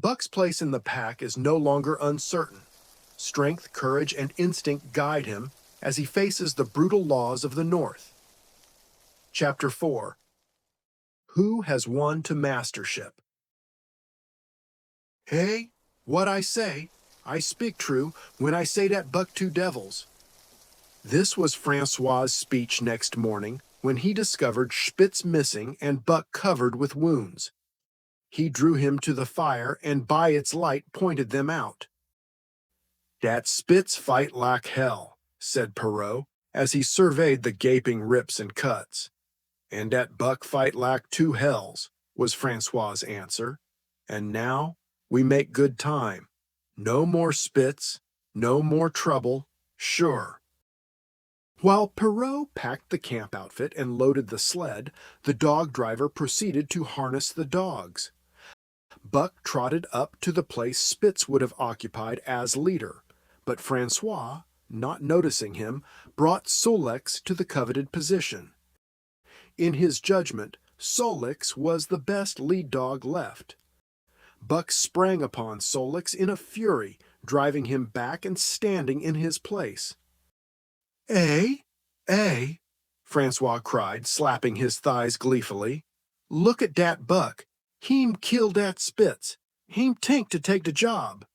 Buck's place in the pack is no longer uncertain. Strength, courage, and instinct guide him as he faces the brutal laws of the North. Chapter 4. Who has won to Mastership? Hey, what I speak true when I say that Buck two devils. This was Francois's speech next morning when he discovered Spitz missing and Buck covered with wounds. He drew him to the fire and by its light pointed them out. "Dat Spitz fight like hell," said Perrault, as he surveyed the gaping rips and cuts. "And dat Buck fight like two hells," was Francois's answer. "And now we make good time. No more Spitz, no more trouble, sure." While Perrault packed the camp outfit and loaded the sled, the dog driver proceeded to harness the dogs. Buck trotted up to the place Spitz would have occupied as leader, but Francois, not noticing him, brought Solix to the coveted position. In his judgment, Solix was the best lead dog left. Buck sprang upon Solix in a fury, driving him back and standing in his place. "Eh? Eh?" Francois cried, slapping his thighs gleefully. "Look at dat Buck. Heem kill dat Spitz. Heem tink to take de job."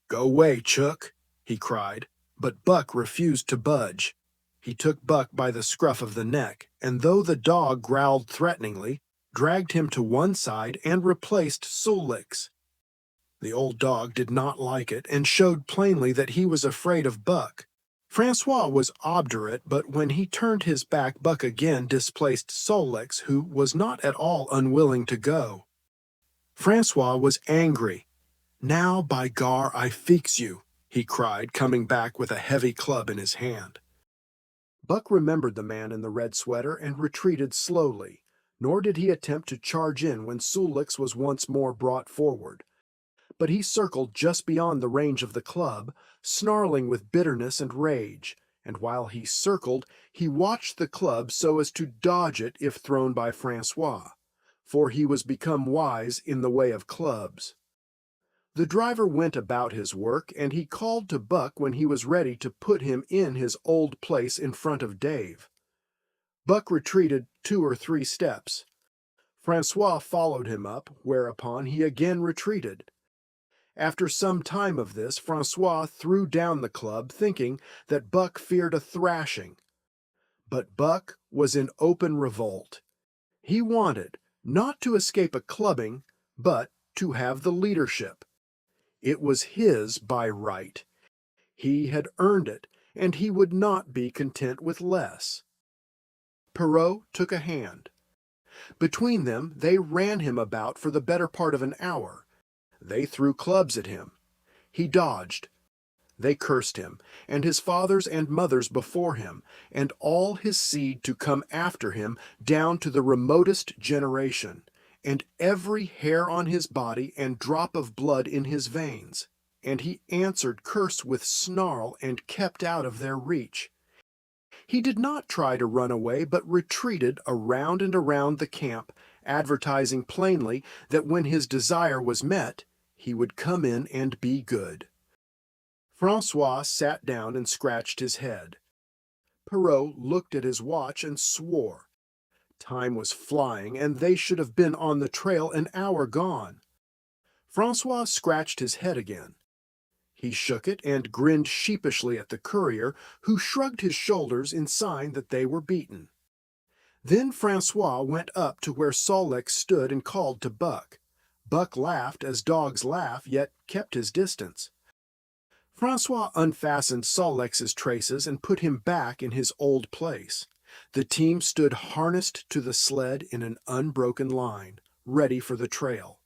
"Go way, Chook," he cried, but Buck refused to budge. He took Buck by the scruff of the neck, and though the dog growled threateningly, dragged him to one side and replaced Solix. The old dog did not like it and showed plainly that he was afraid of Buck. Francois was obdurate, but when he turned his back, Buck again displaced Solix, who was not at all unwilling to go. Francois was angry. "Now, by gar, I fix you," he cried, coming back with a heavy club in his hand. Buck remembered the man in the red sweater and retreated slowly, nor did he attempt to charge in when Solix was once more brought forward. But he circled just beyond the range of the club, snarling with bitterness and rage, and while he circled, he watched the club so as to dodge it if thrown by Francois, for he was become wise in the way of clubs. The driver went about his work, and he called to Buck when he was ready to put him in his old place in front of Dave. Buck retreated 2 or 3 steps. Francois followed him up, whereupon he again retreated. After some time of this, Francois threw down the club, thinking that Buck feared a thrashing. But Buck was in open revolt. He wanted, not to escape a clubbing, but to have the leadership. It was his by right. He had earned it, and he would not be content with less. Perrault took a hand. Between them, they ran him about for the better part of an hour. They threw clubs at him. He dodged. They cursed him, and his fathers and mothers before him, and all his seed to come after him down to the remotest generation, and every hair on his body and drop of blood in his veins. And he answered curse with snarl and kept out of their reach. He did not try to run away, but retreated around and around the camp, advertising plainly that when his desire was met, he would come in and be good. Francois sat down and scratched his head. Perrault looked at his watch and swore. Time was flying, and they should have been on the trail an hour gone. Francois scratched his head again. He shook it and grinned sheepishly at the courier, who shrugged his shoulders in sign that they were beaten. Then Francois went up to where Solix stood and called to Buck. Buck laughed as dogs laugh, yet kept his distance. Francois unfastened Solix's traces and put him back in his old place. The team stood harnessed to the sled in an unbroken line, ready for the trail.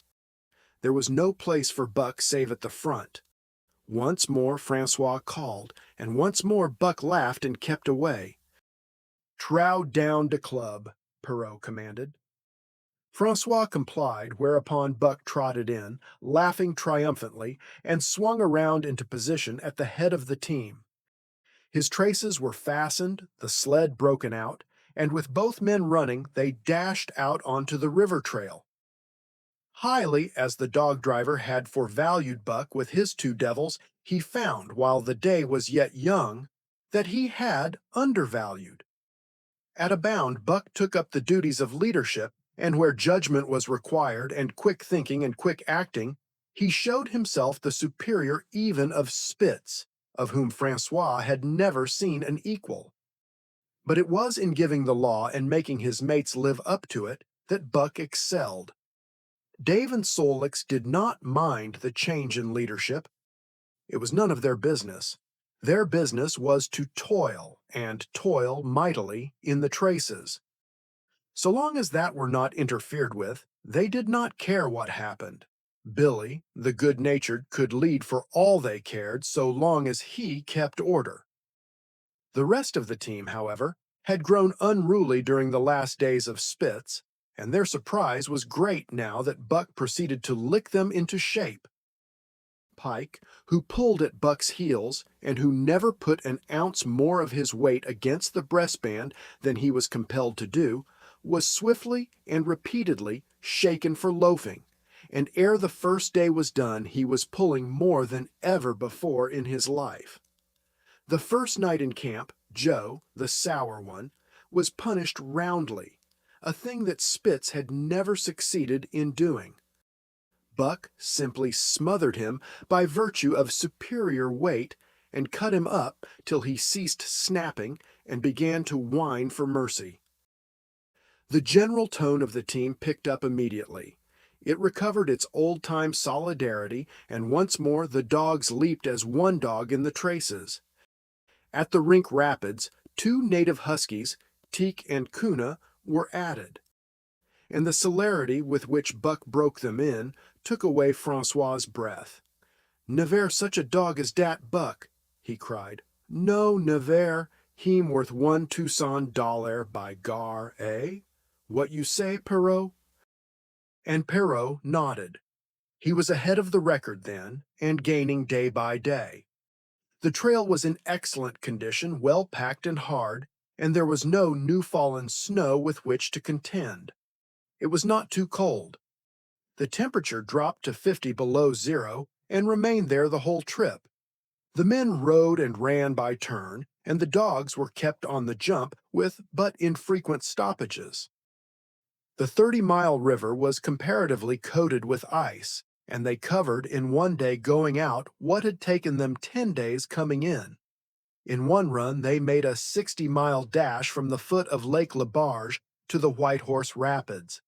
There was no place for Buck save at the front. Once more Francois called, and once more Buck laughed and kept away. "Trow down de club," Perrault commanded. Francois complied, whereupon Buck trotted in, laughing triumphantly, and swung around into position at the head of the team. His traces were fastened, the sled broken out, and with both men running, they dashed out onto the river trail. Highly as the dog driver had forevalued Buck with his two devils, he found, while the day was yet young, that he had undervalued. At a bound, Buck took up the duties of leadership, and where judgment was required, and quick thinking and quick acting, he showed himself the superior even of Spitz, of whom Francois had never seen an equal. But it was in giving the law and making his mates live up to it that Buck excelled. Dave and Solix did not mind the change in leadership. It was none of their business. Their business was to toil, and toil mightily, in the traces. So long as that were not interfered with, they did not care what happened. Billy, the good-natured, could lead for all they cared so long as he kept order. The rest of the team, however, had grown unruly during the last days of Spitz, and their surprise was great now that Buck proceeded to lick them into shape. Pike, who pulled at Buck's heels and who never put an ounce more of his weight against the breastband than he was compelled to do, was swiftly and repeatedly shaken for loafing, and ere the first day was done he was pulling more than ever before in his life. The first night in camp, Joe, the sour one, was punished roundly, a thing that Spitz had never succeeded in doing. Buck simply smothered him by virtue of superior weight and cut him up till he ceased snapping and began to whine for mercy. The general tone of the team picked up immediately. It recovered its old-time solidarity, and once more the dogs leaped as one dog in the traces. At the rink rapids, 2 native huskies, Teek and Kuna, were added, and the celerity with which Buck broke them in took away Francois's breath. "Never such a dog as dat Buck," he cried. "No, never. Heem worth $1,200 by gar, eh? What you say, Perrault?" And Perrault nodded. He was ahead of the record then, and gaining day by day. The trail was in excellent condition, well packed and hard, and there was no new-fallen snow with which to contend. It was not too cold. The temperature dropped to 50 below zero and remained there the whole trip. The men rode and ran by turn, and the dogs were kept on the jump with but infrequent stoppages. The 30-mile river was comparatively coated with ice, and they covered in one day going out what had taken them 10 days coming in. In one run they made a 60-mile dash from the foot of Lake LaBarge to the White Horse Rapids.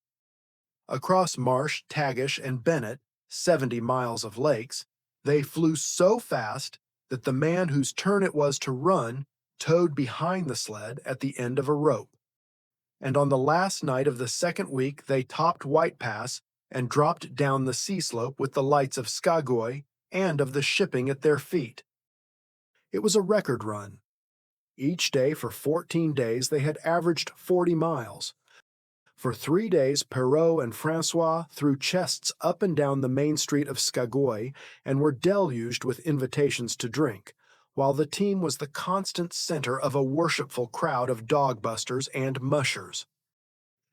Across Marsh, Tagish, and Bennett, 70 miles of lakes, they flew so fast that the man whose turn it was to run towed behind the sled at the end of a rope. And on the last night of the second week they topped White Pass and dropped down the sea slope with the lights of Skagway and of the shipping at their feet. It was a record run. Each day for 14 days they had averaged 40 miles. For 3 days Perrault and Francois threw chests up and down the main street of Skagway and were deluged with invitations to drink, while the team was the constant center of a worshipful crowd of dog-busters and mushers.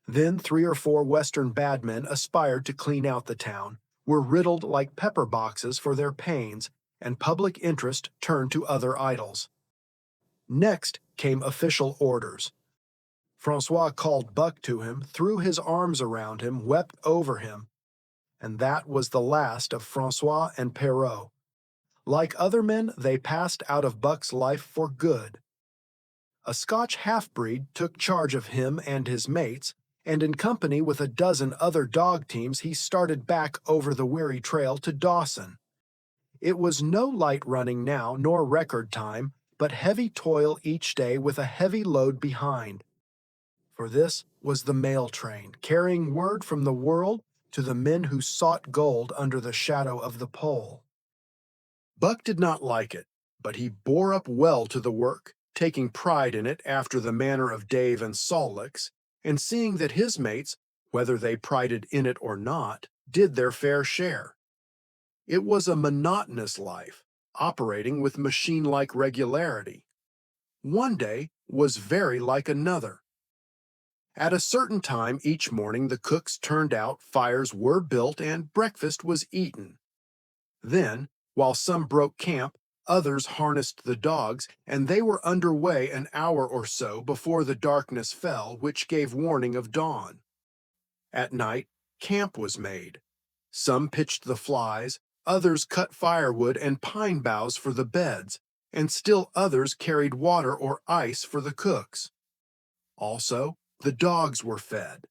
Then 3 or 4 Western badmen aspired to clean out the town, were riddled like pepper boxes for their pains, and public interest turned to other idols. Next came official orders. Francois called Buck to him, threw his arms around him, wept over him, and that was the last of Francois and Perrault. Like other men, they passed out of Buck's life for good. A Scotch half-breed took charge of him and his mates, and in company with a dozen other dog teams he started back over the weary trail to Dawson. It was no light running now, nor record time, but heavy toil each day with a heavy load behind. For this was the mail train, carrying word from the world to the men who sought gold under the shadow of the pole. Buck did not like it, but he bore up well to the work, taking pride in it after the manner of Dave and Solix, and seeing that his mates, whether they prided in it or not, did their fair share. It was a monotonous life, operating with machine-like regularity. One day was very like another. At a certain time each morning the cooks turned out, fires were built, and breakfast was eaten. Then, while some broke camp, others harnessed the dogs, and they were under way an hour or so before the darkness fell, which gave warning of dawn. At night, camp was made. Some pitched the flies, others cut firewood and pine boughs for the beds, and still others carried water or ice for the cooks. Also, the dogs were fed.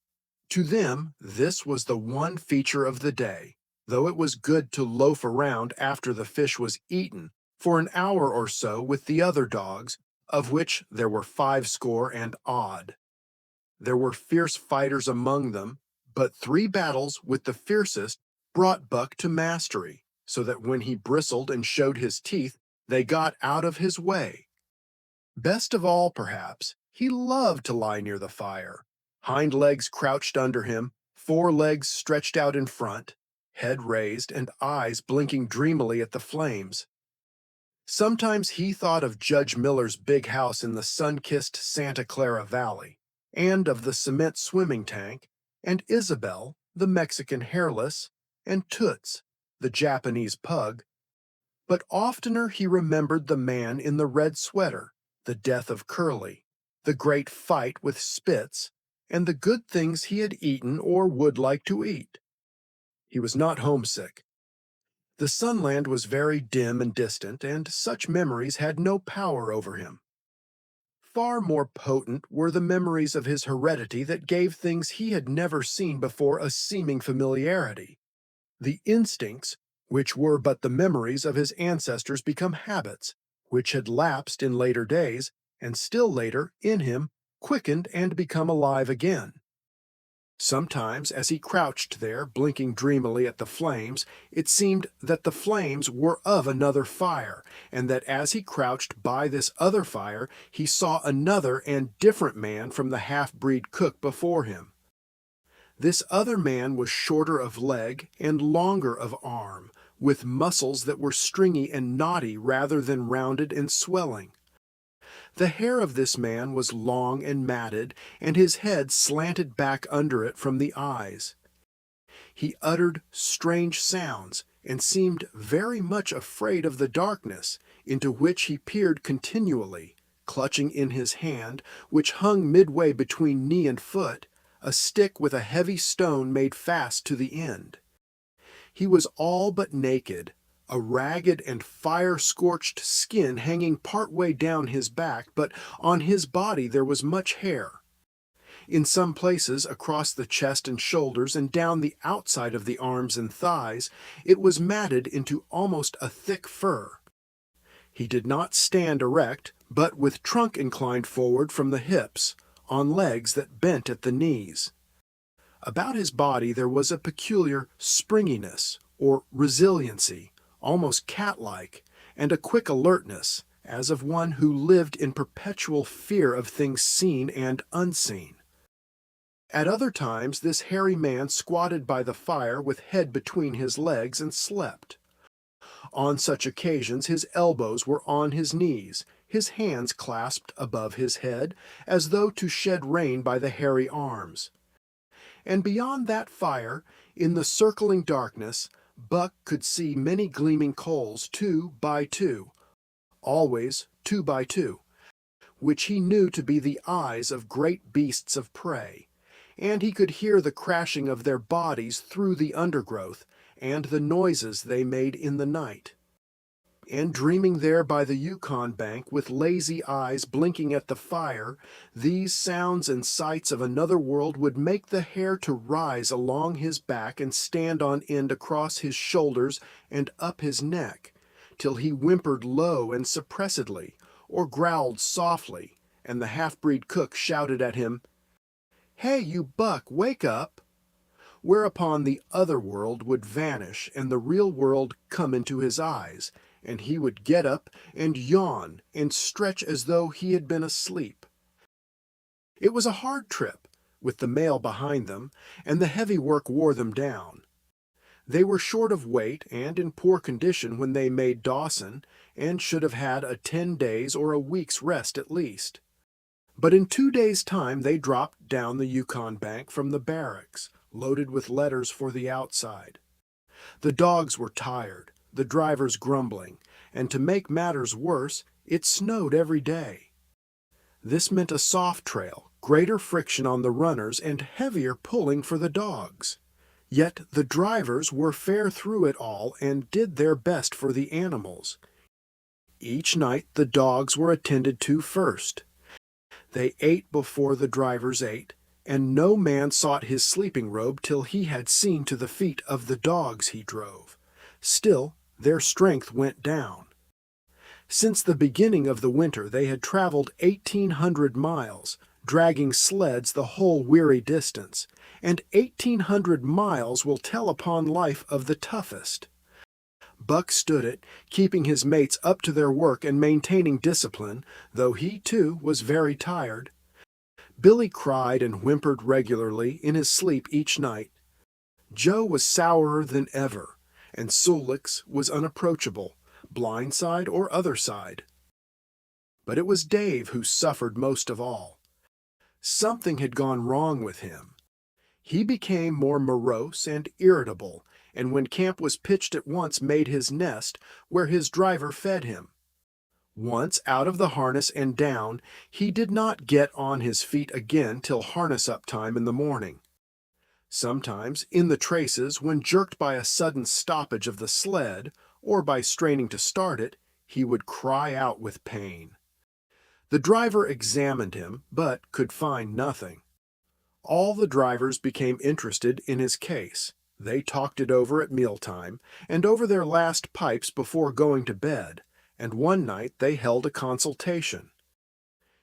To them, this was the one feature of the day, though it was good to loaf around after the fish was eaten for an hour or so with the other dogs, of which there were 50 and odd. There were fierce fighters among them, but 3 battles with the fiercest brought Buck to mastery, so that when he bristled and showed his teeth, they got out of his way. Best of all, perhaps, he loved to lie near the fire, hind legs crouched under him, 4 legs stretched out in front, head raised and eyes blinking dreamily at the flames. Sometimes he thought of Judge Miller's big house in the sun-kissed Santa Clara Valley, and of the cement swimming tank, and Isabel, the Mexican hairless, and Toots, the Japanese pug. But oftener he remembered the man in the red sweater, the death of Curly, the great fight with Spitz, and the good things he had eaten or would like to eat. He was not homesick. The Sunland was very dim and distant, and such memories had no power over him. Far more potent were the memories of his heredity that gave things he had never seen before a seeming familiarity. The instincts, which were but the memories of his ancestors become habits, which had lapsed in later days, and still later, in him, quickened and become alive again. Sometimes, as he crouched there, blinking dreamily at the flames, it seemed that the flames were of another fire, and that as he crouched by this other fire, he saw another and different man from the half-breed cook before him. This other man was shorter of leg and longer of arm, with muscles that were stringy and knotty rather than rounded and swelling. The hair of this man was long and matted, and his head slanted back under it from the eyes. He uttered strange sounds, and seemed very much afraid of the darkness, into which he peered continually, clutching in his hand, which hung midway between knee and foot, a stick with a heavy stone made fast to the end. He was all but naked, a ragged and fire-scorched skin hanging part way down his back, but on his body there was much hair. In some places, across the chest and shoulders and down the outside of the arms and thighs, it was matted into almost a thick fur. He did not stand erect, but with trunk inclined forward from the hips, on legs that bent at the knees. About his body there was a peculiar springiness, or resiliency, almost cat-like, and a quick alertness, as of one who lived in perpetual fear of things seen and unseen. At other times this hairy man squatted by the fire with head between his legs and slept. On such occasions his elbows were on his knees, his hands clasped above his head, as though to shed rain by the hairy arms. And beyond that fire, in the circling darkness, Buck could see many gleaming coals 2 by 2, always 2 by 2, which he knew to be the eyes of great beasts of prey, and he could hear the crashing of their bodies through the undergrowth, and the noises they made in the night. And dreaming there by the Yukon bank with lazy eyes blinking at the fire, these sounds and sights of another world would make the hair to rise along his back and stand on end across his shoulders and up his neck, till he whimpered low and suppressedly, or growled softly, and the half-breed cook shouted at him, "Hey, you Buck, wake up!" Whereupon the other world would vanish and the real world come into his eyes, and he would get up and yawn and stretch as though he had been asleep. It was a hard trip, with the mail behind them, and the heavy work wore them down. They were short of weight and in poor condition when they made Dawson, and should have had a 10 days or a week's rest at least. But in 2 days' time they dropped down the Yukon bank from the barracks, loaded with letters for the outside. The dogs were tired, the drivers grumbling, and to make matters worse, it snowed every day. This meant a soft trail, greater friction on the runners, and heavier pulling for the dogs. Yet the drivers were fair through it all and did their best for the animals. Each night the dogs were attended to first. They ate before the drivers ate, and no man sought his sleeping robe till he had seen to the feet of the dogs he drove. Still, their strength went down. Since the beginning of the winter they had traveled 1,800 miles, dragging sleds the whole weary distance, and 1,800 miles will tell upon life of the toughest. Buck stood it, keeping his mates up to their work and maintaining discipline, though he too was very tired. Billy cried and whimpered regularly in his sleep each night. Joe was sourer than ever, and Sulix was unapproachable, blind side or other side. But it was Dave who suffered most of all. Something had gone wrong with him. He became more morose and irritable, and when camp was pitched at once made his nest where his driver fed him. Once out of the harness and down, he did not get on his feet again till harness-up time in the morning. Sometimes, in the traces, when jerked by a sudden stoppage of the sled, or by straining to start it, he would cry out with pain. The driver examined him, but could find nothing. All the drivers became interested in his case. They talked it over at mealtime, and over their last pipes before going to bed, and one night they held a consultation.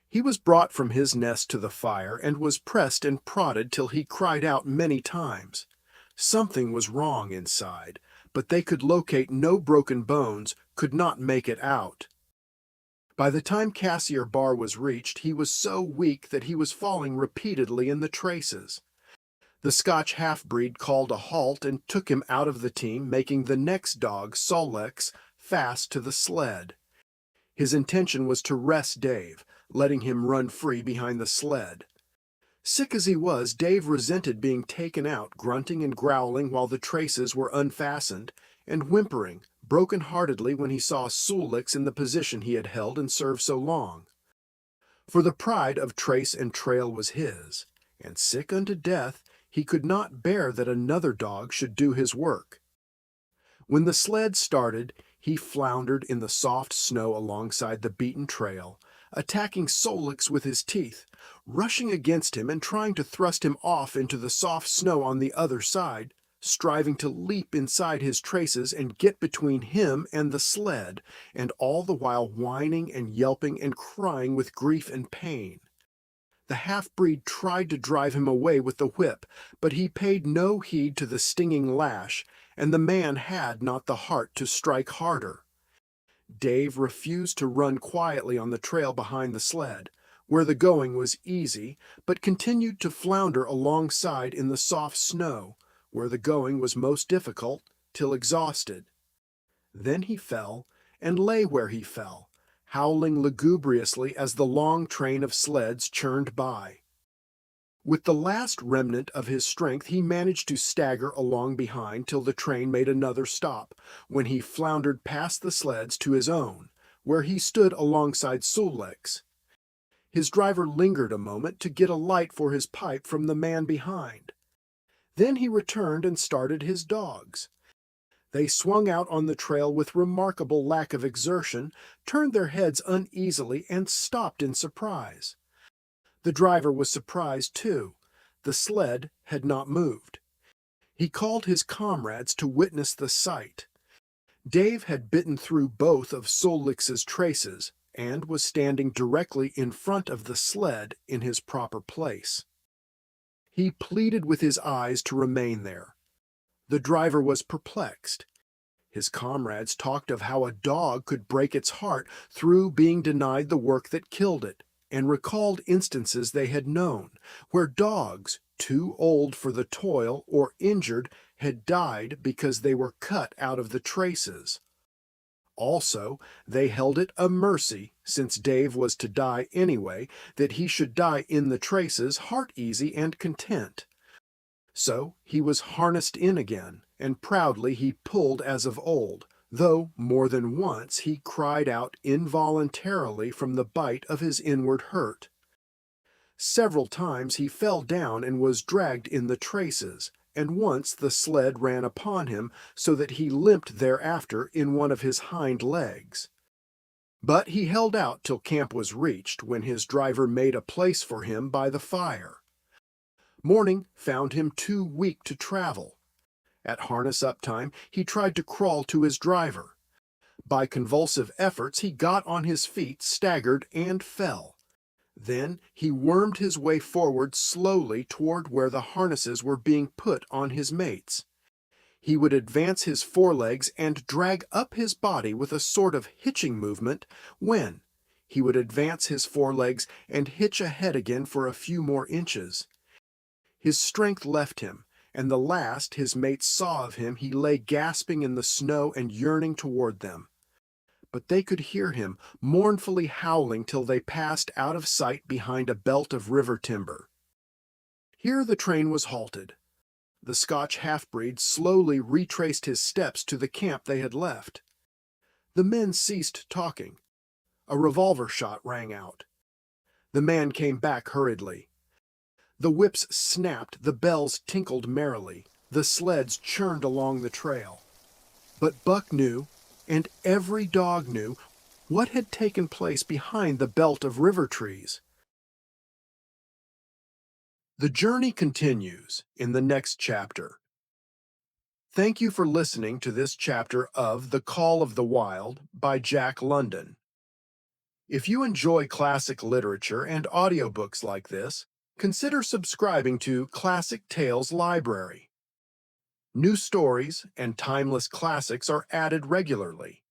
He was brought from his nest to the fire and was pressed and prodded till he cried out many times. Something was wrong inside, but they could locate no broken bones, could not make it out. By the time Cassiar Bar was reached, he was so weak that he was falling repeatedly in the traces. The Scotch half-breed called a halt and took him out of the team, making the next dog, Solex, fast to the sled. His intention was to rest Dave, letting him run free behind the sled. Sick as he was, Dave resented being taken out, grunting and growling while the traces were unfastened, and whimpering broken-heartedly when he saw Sulix in the position he had held and served so long. For the pride of trace and trail was his, and sick unto death, he could not bear that another dog should do his work. When the sled started, he floundered in the soft snow alongside the beaten trail, attacking Solix with his teeth, rushing against him and trying to thrust him off into the soft snow on the other side, striving to leap inside his traces and get between him and the sled, and all the while whining and yelping and crying with grief and pain. The half-breed tried to drive him away with the whip, but he paid no heed to the stinging lash, and the man had not the heart to strike harder. Dave refused to run quietly on the trail behind the sled, where the going was easy, but continued to flounder alongside in the soft snow, where the going was most difficult, till exhausted. Then he fell, and lay where he fell, howling lugubriously as the long train of sleds churned by. With the last remnant of his strength he managed to stagger along behind till the train made another stop, when he floundered past the sleds to his own, where he stood alongside Sulix. His driver lingered a moment to get a light for his pipe from the man behind. Then he returned and started his dogs. They swung out on the trail with remarkable lack of exertion, turned their heads uneasily, and stopped in surprise. The driver was surprised, too. The sled had not moved. He called his comrades to witness the sight. Dave had bitten through both of Solix's traces and was standing directly in front of the sled in his proper place. He pleaded with his eyes to remain there. The driver was perplexed. His comrades talked of how a dog could break its heart through being denied the work that killed it, and recalled instances they had known, where dogs, too old for the toil or injured, had died because they were cut out of the traces. Also, they held it a mercy, since Dave was to die anyway, that he should die in the traces, heart easy and content. So he was harnessed in again, and proudly he pulled as of old, though more than once he cried out involuntarily from the bite of his inward hurt. Several times he fell down and was dragged in the traces, and once the sled ran upon him so that he limped thereafter in one of his hind legs. But he held out till camp was reached, when his driver made a place for him by the fire. Morning found him too weak to travel. At harness-up time he tried to crawl to his driver. By convulsive efforts he got on his feet, staggered, and fell. Then he wormed his way forward slowly toward where the harnesses were being put on his mates. He would advance his forelegs and drag up his body with a sort of hitching movement, when he would advance his forelegs and hitch ahead again for a few more inches. His strength left him, and the last his mates saw of him he lay gasping in the snow and yearning toward them. But they could hear him mournfully howling till they passed out of sight behind a belt of river timber. Here the train was halted. The Scotch half-breed slowly retraced his steps to the camp they had left. The men ceased talking. A revolver shot rang out. The man came back hurriedly. The whips snapped, the bells tinkled merrily, the sleds churned along the trail. But Buck knew, and every dog knew, what had taken place behind the belt of river trees. The journey continues in the next chapter. Thank you for listening to this chapter of The Call of the Wild by Jack London. If you enjoy classic literature and audiobooks like this, consider subscribing to Classic Tales Library. New stories and timeless classics are added regularly.